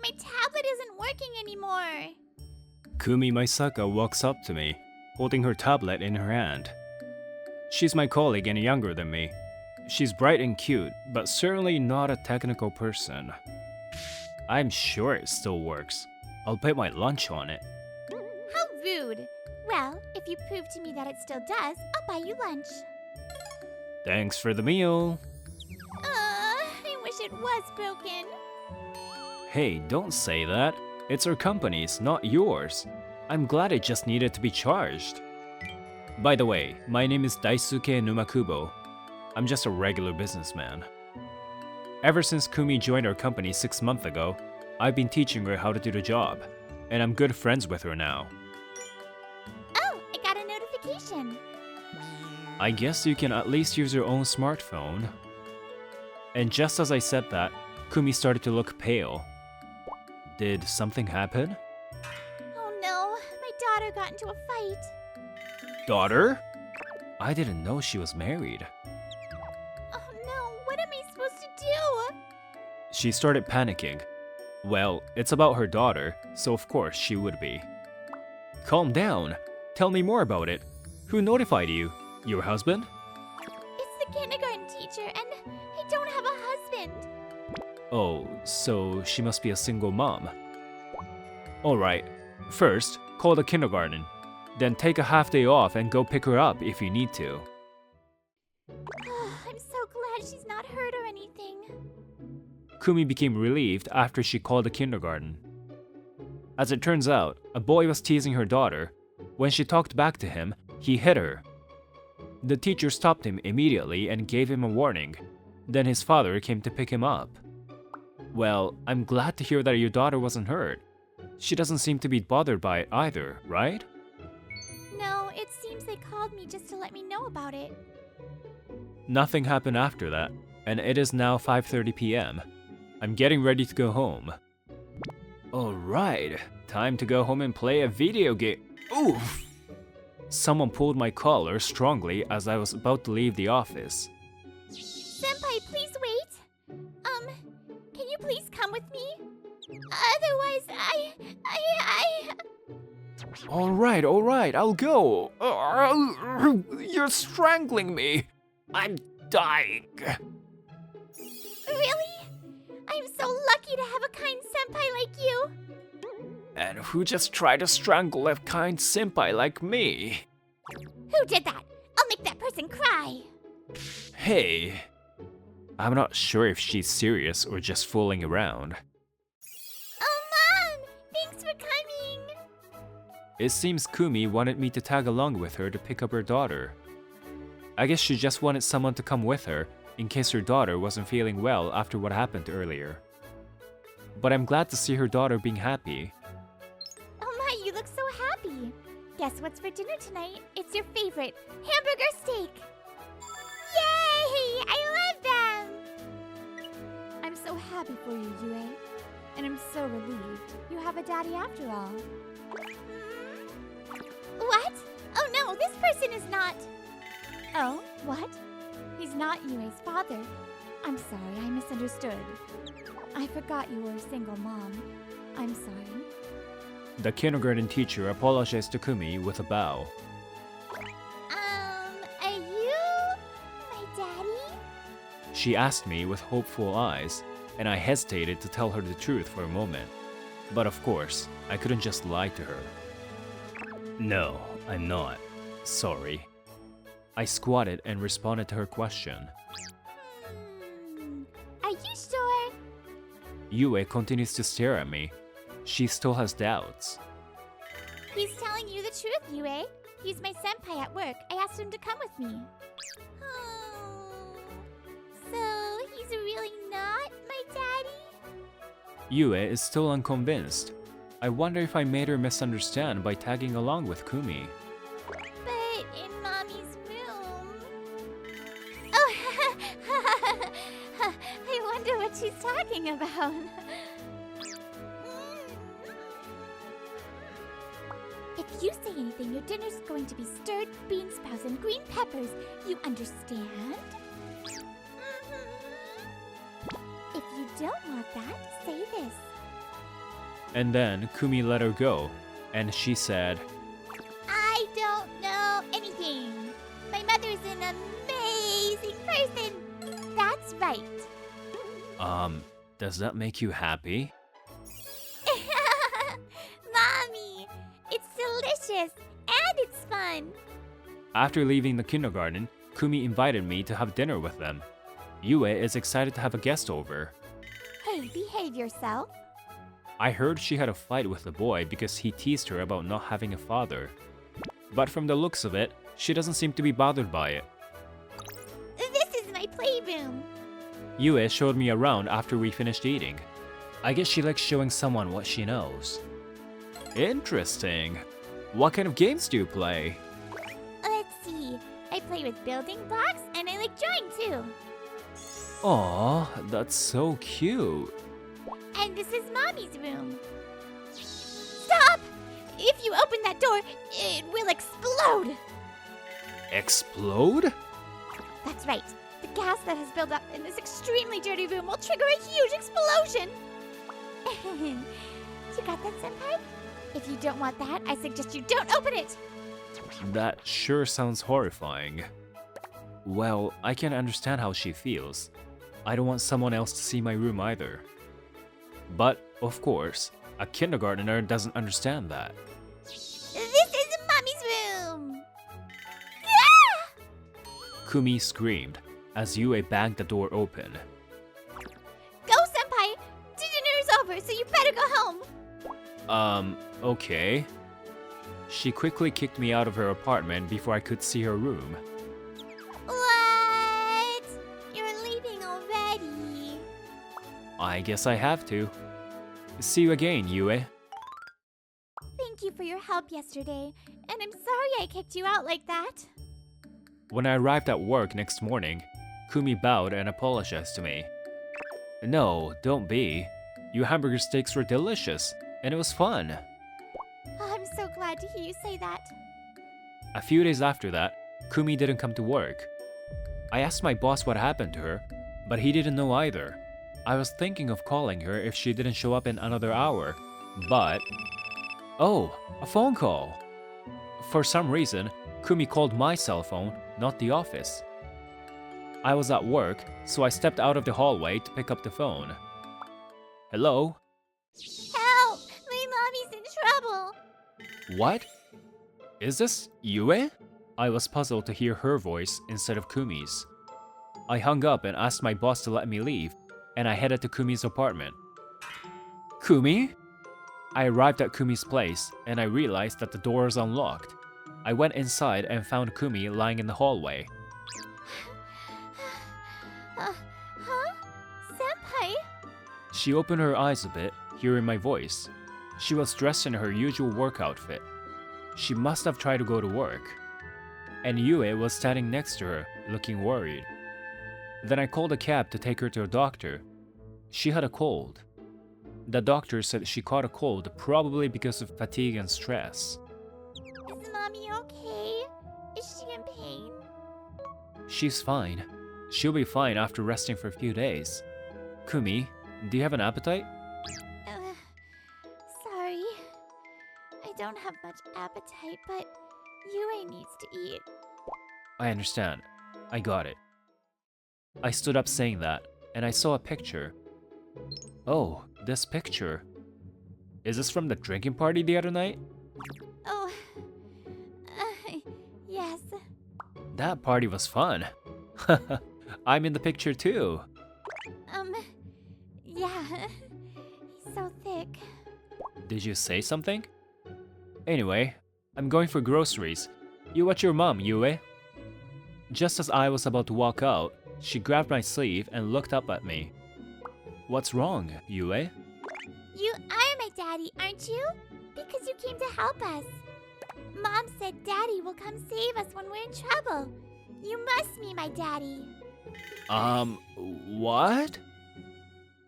My tablet isn't working anymore. Kumi Maisaka walks up to me, holding her tablet in her hand. She's my colleague and younger than me. She's bright and cute, but certainly not a technical person. I'm sure it still works. I'll bet my lunch on it. How rude. Well, if you prove to me that it still does, I'll buy you lunch. Thanks for the meal. I wish it was broken. Hey, don't say that. It's our company's, not yours. I'm glad it just needed to be charged. By the way, my name is Daisuke Numakubo. I'm just a regular businessman. Ever since Kumi joined our company 6 months ago, I've been teaching her how to do the job, and I'm good friends with her now. Oh, I got a notification. I guess you can at least use your own smartphone. And just as I said that, Kumi started to look pale. Did something happen? Oh no, my daughter got into a fight. Daughter? I didn't know she was married. Oh no, what am I supposed to do? She started panicking. Well, it's about her daughter, so of course she would be. Calm down. Tell me more about it. Who notified you? Your husband? It's the kindergarten teacher, and I don't have a husband. Oh, so she must be a single mom. Alright, first, call the kindergarten. Then take a half day off and go pick her up if you need to. I'm so glad she's not hurt or anything. Kumi became relieved after she called the kindergarten. As it turns out, a boy was teasing her daughter. When she talked back to him, he hit her. The teacher stopped him immediately and gave him a warning. Then his father came to pick him up. Well, I'm glad to hear that your daughter wasn't hurt. She doesn't seem to be bothered by it either, right? No, it seems they called me just to let me know about it. Nothing happened after that, and it is now 5:30 p.m. I'm getting ready to go home. Alright, time to go home and play a video game. Oof! Someone pulled my collar strongly as I was about to leave the office. Senpai, please wait. Can you please come with me? Otherwise, Alright, I'll go. You're strangling me. I'm dying. Really? I'm so lucky to have a kind senpai like you. And who just tried to strangle a kind senpai like me? Who did that? I'll make that person cry. Hey. I'm not sure if she's serious or just fooling around. Oh, Mom! Thanks for coming. It seems Kumi wanted me to tag along with her to pick up her daughter. I guess she just wanted someone to come with her in case her daughter wasn't feeling well after what happened earlier. But I'm glad to see her daughter being happy. Oh my, you look so happy. Guess what's for dinner tonight? It's your favorite, hamburger steak. Yay! I love them! I'm so happy for you, Yue. And I'm so relieved. You have a daddy after all. What? Oh no, this person is not... Oh, what? He's not Yue's father. I'm sorry, I misunderstood. I forgot you were a single mom. I'm sorry. The kindergarten teacher apologized to Kumi with a bow. Are you my daddy? She asked me with hopeful eyes, and I hesitated to tell her the truth for a moment. But of course, I couldn't just lie to her. No, I'm not. Sorry. I squatted and responded to her question. Are you sure? Yue continues to stare at me. She still has doubts. He's telling you the truth, Yue. He's my senpai at work. I asked him to come with me. Oh, so he's really not my daddy? Yue is still unconvinced. I wonder if I made her misunderstand by tagging along with Kumi. But in Mommy's room... Oh, I wonder what she's talking about. If you say anything, your dinner's going to be stirred bean sprouts and green peppers. You understand? If you don't want that, say this. And then Kumi let her go, and she said, I don't know anything. My mother's an amazing person. That's right. Does that make you happy? Mommy, it's delicious and it's fun. After leaving the kindergarten, Kumi invited me to have dinner with them. Yue is excited to have a guest over. Hey, behave yourself. I heard she had a fight with the boy because he teased her about not having a father. But from the looks of it, she doesn't seem to be bothered by it. This is my playroom. Yue showed me around after we finished eating. I guess she likes showing someone what she knows. Interesting. What kind of games do you play? Let's see. I play with building blocks and I like drawing too. Aw, that's so cute. And this is Mommy's room. Stop! If you open that door, it will explode. Explode? That's right. The gas that has built up in this extremely dirty room will trigger a huge explosion. You got that, Senpai? If you don't want that, I suggest you don't open it. That sure sounds horrifying. Well, I can understand how she feels. I don't want someone else to see my room either. But, of course, a kindergartner doesn't understand that. This is Mommy's room. Ah! Kumi screamed as Yue banged the door open. Go, Senpai! Dinner's over, so you better go home. Okay. She quickly kicked me out of her apartment before I could see her room. What? You're leaving already. I guess I have to. See you again, Yue. Thank you for your help yesterday, and I'm sorry I kicked you out like that. When I arrived at work next morning, Kumi bowed and apologized to me. No, don't be. Your hamburger steaks were delicious, and it was fun. I'm so glad to hear you say that. A few days after that, Kumi didn't come to work. I asked my boss what happened to her, but he didn't know either. I was thinking of calling her if she didn't show up in another hour, but... Oh, a phone call! For some reason, Kumi called my cell phone, not the office. I was at work, so I stepped out of the hallway to pick up the phone. Hello? Help! My mommy's in trouble. What? Is this Yue? I was puzzled to hear her voice instead of Kumi's. I hung up and asked my boss to let me leave, and I headed to Kumi's apartment. Kumi? I arrived at Kumi's place, and I realized that the door was unlocked. I went inside and found Kumi lying in the hallway. Huh? Senpai? She opened her eyes a bit, hearing my voice. She was dressed in her usual work outfit. She must have tried to go to work. And Yue was standing next to her, looking worried. Then I called a cab to take her to a doctor. She had a cold. The doctor said she caught a cold probably because of fatigue and stress. Is Mommy okay? Is she in pain? She's fine. She'll be fine after resting for a few days. Kumi, do you have an appetite? Sorry. I don't have much appetite, but Yue needs to eat. I understand. I got it. I stood up saying that, and I saw a picture. Oh, this picture. Is this from the drinking party the other night? Oh, yes. That party was fun. I'm in the picture too. Yeah. He's so thick. Did you say something? Anyway, I'm going for groceries. You watch your mom, Yue. Just as I was about to walk out, she grabbed my sleeve and looked up at me. What's wrong, Yue? You are my daddy, aren't you? Because you came to help us. Mom said Daddy will come save us when we're in trouble. You must be my daddy. What?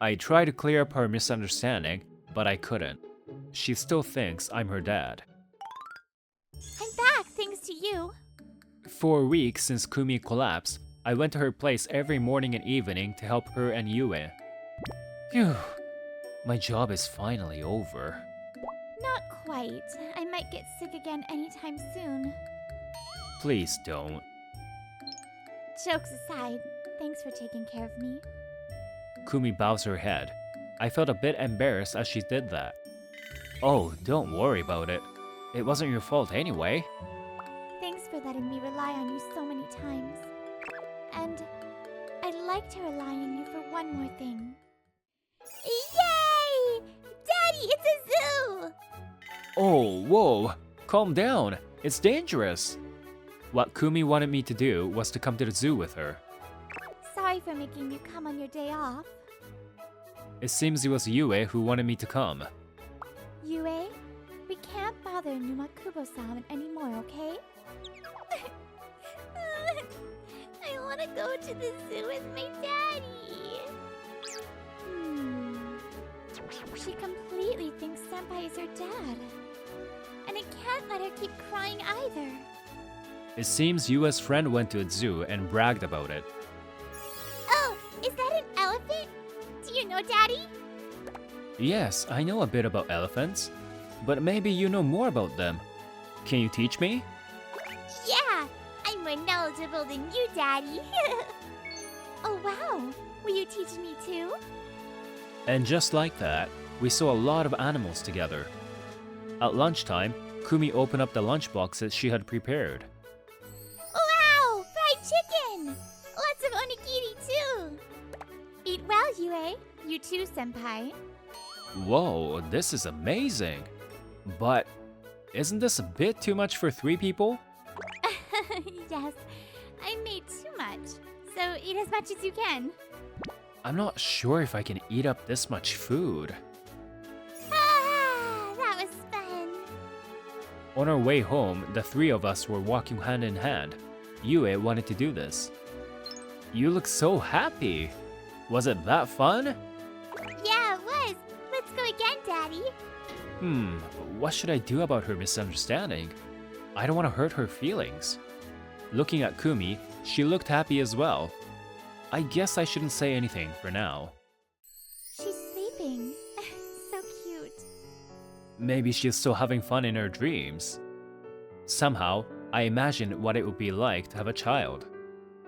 I tried to clear up her misunderstanding, but I couldn't. She still thinks I'm her dad. I'm back, thanks to you. For a week since Kumi collapsed, I went to her place every morning and evening to help her and Yue. Phew. My job is finally over. Not quite. I might get sick again anytime soon. Please don't. Jokes aside, thanks for taking care of me. Kumi bows her head. I felt a bit embarrassed as she did that. Oh, don't worry about it. It wasn't your fault anyway. Thanks for letting me rely on you so many times. And I'd like to rely on you for one more thing. Yay! Daddy, it's a zoo! Oh, whoa! Calm down. It's dangerous. What Kumi wanted me to do was to come to the zoo with her. Sorry for making you come on your day off. It seems it was Yue who wanted me to come. Yue, we can't bother Numakubo-san anymore, okay? I want to go to the zoo with my daddy. She completely thinks Senpai is her dad. And I can't let her keep crying either. It seems Yue's friend went to a zoo and bragged about it. Oh, is that an elephant? Do you know Daddy? Yes, I know a bit about elephants, but maybe you know more about them. Can you teach me? Yeah, I'm more knowledgeable than you, Daddy. Oh wow, will you teach me too? And just like that, we saw a lot of animals together. At lunchtime, Kumi opened up the lunchboxes she had prepared. Wow, fried chicken! Lots of onigiri too! Eat well, Yue. You too, Senpai. Whoa, this is amazing! But isn't this a bit too much for 3 people? Yes, I made too much. So eat as much as you can. I'm not sure if I can eat up this much food. Ah, that was fun. On our way home, the 3 of us were walking hand in hand. Yue wanted to do this. You look so happy! Was it that fun? Yeah, it was. Let's go again, Daddy. What should I do about her misunderstanding? I don't want to hurt her feelings. Looking at Kumi, she looked happy as well. I guess I shouldn't say anything for now. She's sleeping. So cute. Maybe she's still having fun in her dreams. Somehow, I imagined what it would be like to have a child.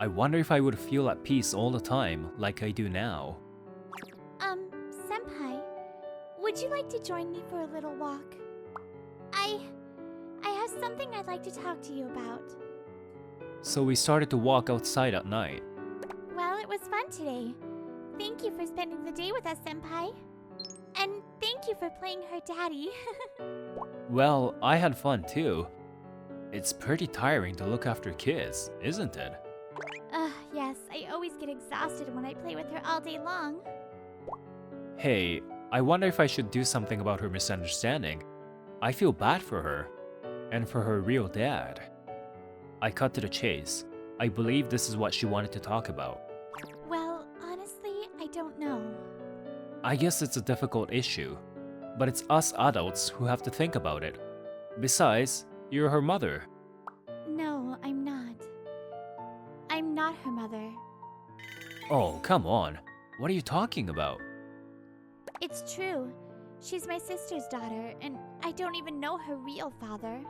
I wonder if I would feel at peace all the time like I do now. Senpai, would you like to join me for a little walk? I have something I'd like to talk to you about. So we started to walk outside at night. Well, it was fun today. Thank you for spending the day with us, Senpai. And thank you for playing her daddy. Well, I had fun too. It's pretty tiring to look after kids, isn't it? Yes, I always get exhausted when I play with her all day long. Hey, I wonder if I should do something about her misunderstanding. I feel bad for her, and for her real dad. I cut to the chase. I believe this is what she wanted to talk about. Well, honestly, I don't know. I guess it's a difficult issue, but it's us adults who have to think about it. Besides, you're her mother. No, I'm not. I'm not her mother. Oh, come on. What are you talking about? It's true. She's my sister's daughter, and I don't even know her real father.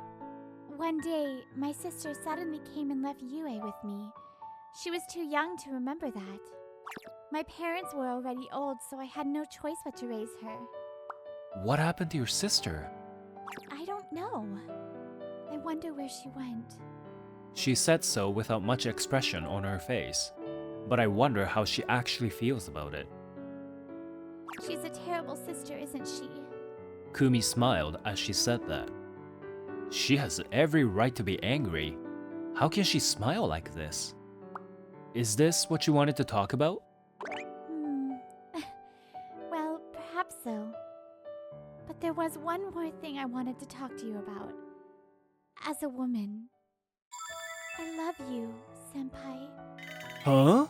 One day, my sister suddenly came and left Yue with me. She was too young to remember that. My parents were already old, so I had no choice but to raise her. What happened to your sister? I don't know. I wonder where she went. She said so without much expression on her face, but I wonder how she actually feels about it. She's a terrible sister, isn't she? Kumi smiled as she said that. She has every right to be angry. How can she smile like this? Is this what you wanted to talk about? Well, perhaps so. But there was one more thing I wanted to talk to you about. As a woman, I love you, Senpai. Huh?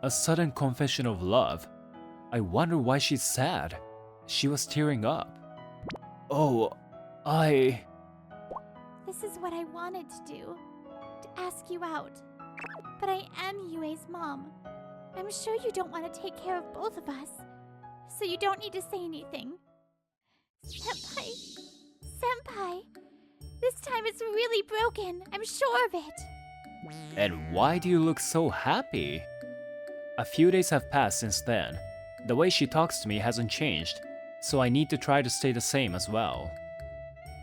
A sudden confession of love. I wonder why she's sad. She was tearing up. Oh, This is what I wanted to do. To ask you out. But I am Yue's mom. I'm sure you don't want to take care of both of us. so you don't need to say anything. Senpai, this time it's really broken. I'm sure of it. And why do you look so happy? A few days have passed since then. The way she talks to me hasn't changed, so I need to try to stay the same as well.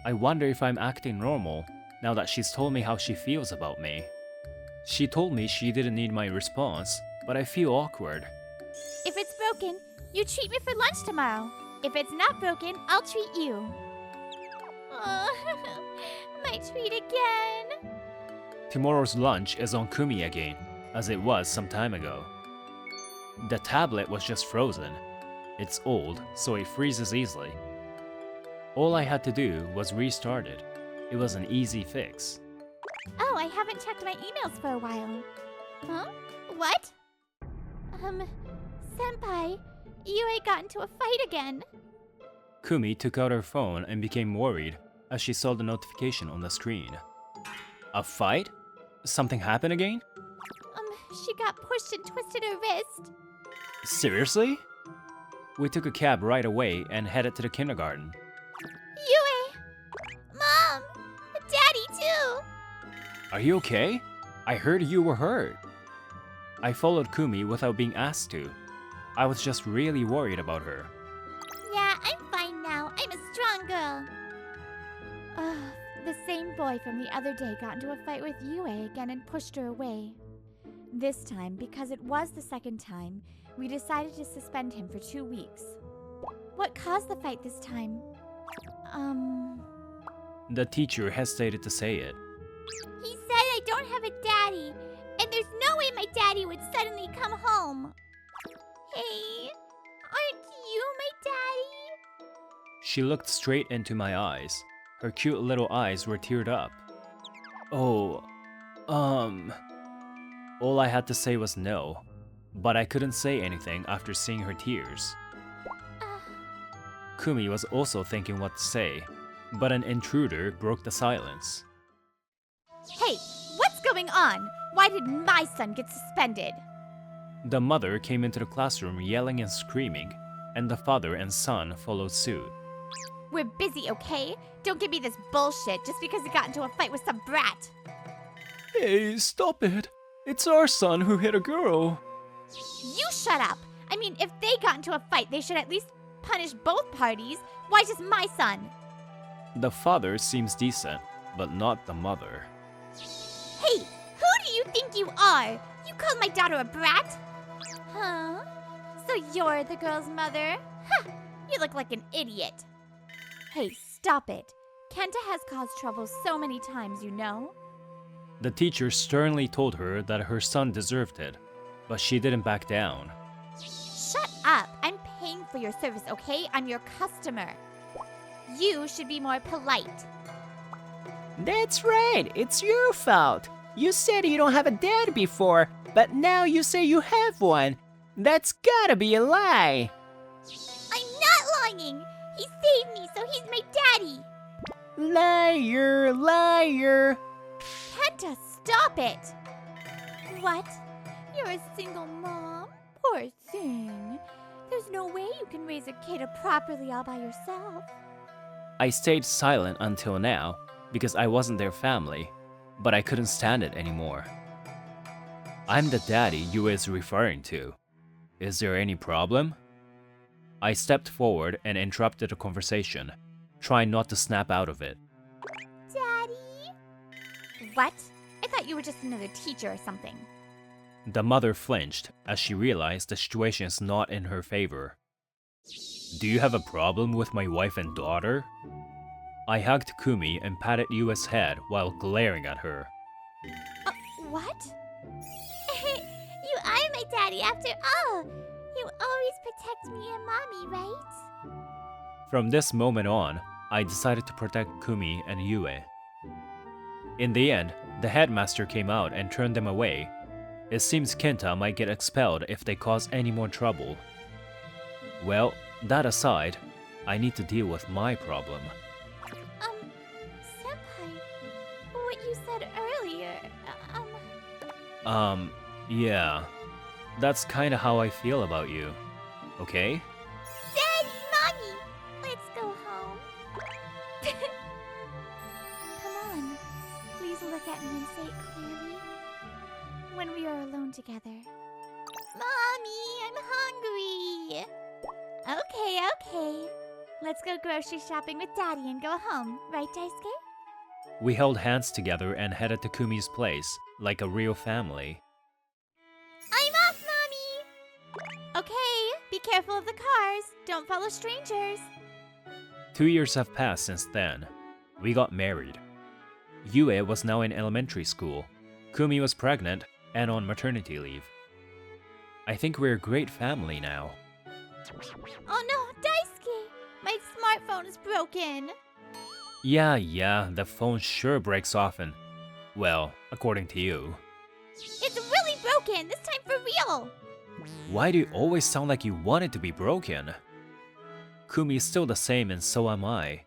I wonder if I'm acting normal now that she's told me how she feels about me. She told me she didn't need my response, but I feel awkward. If it's broken, you treat me for lunch tomorrow. If it's not broken, I'll treat you. My treat again. Tomorrow's lunch is on Kumi again, as it was some time ago. The tablet was just frozen. It's old, so it freezes easily. All I had to do was restart it. It was an easy fix. Oh, I haven't checked my emails for a while. Huh? What? Senpai, Yue got into a fight again. Kumi took out her phone and became worried as she saw the notification on the screen. A fight? Something happened again? She got pushed and twisted her wrist. Seriously? We took a cab right away and headed to the kindergarten. Yue! Mom! Daddy, too! Are you okay? I heard you were hurt. I followed Kumi without being asked to. I was just really worried about her. Yeah, I'm fine now. I'm a strong girl. The same boy from the other day got into a fight with Yue again and pushed her away. This time, because it was the second time, we decided to suspend him for 2 weeks. What caused the fight this time? The teacher hesitated to say it. He said I don't have a daddy, and there's no way my daddy would suddenly come home. Hey, aren't you my daddy? She looked straight into my eyes. Her cute little eyes were teared up. Oh, All I had to say was no, but I couldn't say anything after seeing her tears. Kumi was also thinking what to say, but an intruder broke the silence. Hey, what's going on? Why did my son get suspended? The mother came into the classroom yelling and screaming, and the father and son followed suit. We're busy, okay? Don't give me this bullshit just because he got into a fight with some brat. Hey, stop it! It's our son who hit a girl! You shut up! I mean, if they got into a fight, they should at least punish both parties. Why just my son? The father seems decent, but not the mother. Hey, who do you think you are? You called my daughter a brat? Huh? So you're the girl's mother? Ha! You look like an idiot. Hey, stop it. Kenta has caused trouble so many times, you know? The teacher sternly told her that her son deserved it, but she didn't back down. Shut up! I'm paying for your service, okay? I'm your customer. You should be more polite. That's right, it's your fault. You said you don't have a dad before, but now you say you have one. That's gotta be a lie. I'm not lying! He saved me, so he's my daddy! Liar, liar. Kenta, stop it! What? You're a single mom? Poor thing. There's no way you can raise a kid properly all by yourself. I stayed silent until now because I wasn't their family, but I couldn't stand it anymore. I'm the daddy you is referring to. Is there any problem? I stepped forward and interrupted the conversation, trying not to snap out of it. Daddy? What? I thought you were just another teacher or something. The mother flinched as she realized the situation is not in her favor. Do you have a problem with my wife and daughter? I hugged Kumi and patted Yue's head while glaring at her. What? You are my daddy after all. You always protect me and mommy, right? From this moment on, I decided to protect Kumi and Yue. In the end, the headmaster came out and turned them away. It seems Kenta might get expelled if they cause any more trouble. Well, that aside, I need to deal with my problem. Senpai, what you said earlier, Yeah. That's kinda how I feel about you. Okay? Please look at me and say it clearly. When we are alone together. Mommy, I'm hungry. Okay. Let's go grocery shopping with Daddy and go home. Right, Daisuke? We held hands together and headed to Kumi's place, like a real family. I'm off, Mommy! Okay, be careful of the cars. Don't follow strangers. 2 years have passed since then. We got married. Yue was now in elementary school. Kumi was pregnant and on maternity leave. I think we're a great family now. Oh no, Daisuke! My smartphone is broken. Yeah, the phone sure breaks often. Well, according to you. It's really broken, this time for real. Why do you always sound like you want it to be broken? Kumi is still the same and so am I.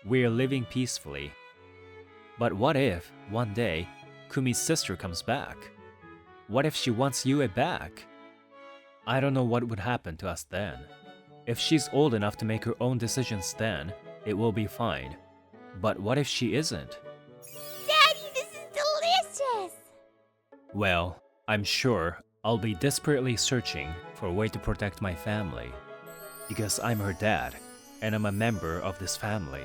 We're living peacefully. But what if, one day, Kumi's sister comes back? What if she wants Yue back? I don't know what would happen to us then. If she's old enough to make her own decisions then, it will be fine. But what if she isn't? Daddy, this is delicious! Well, I'm sure I'll be desperately searching for a way to protect my family. Because I'm her dad, and I'm a member of this family.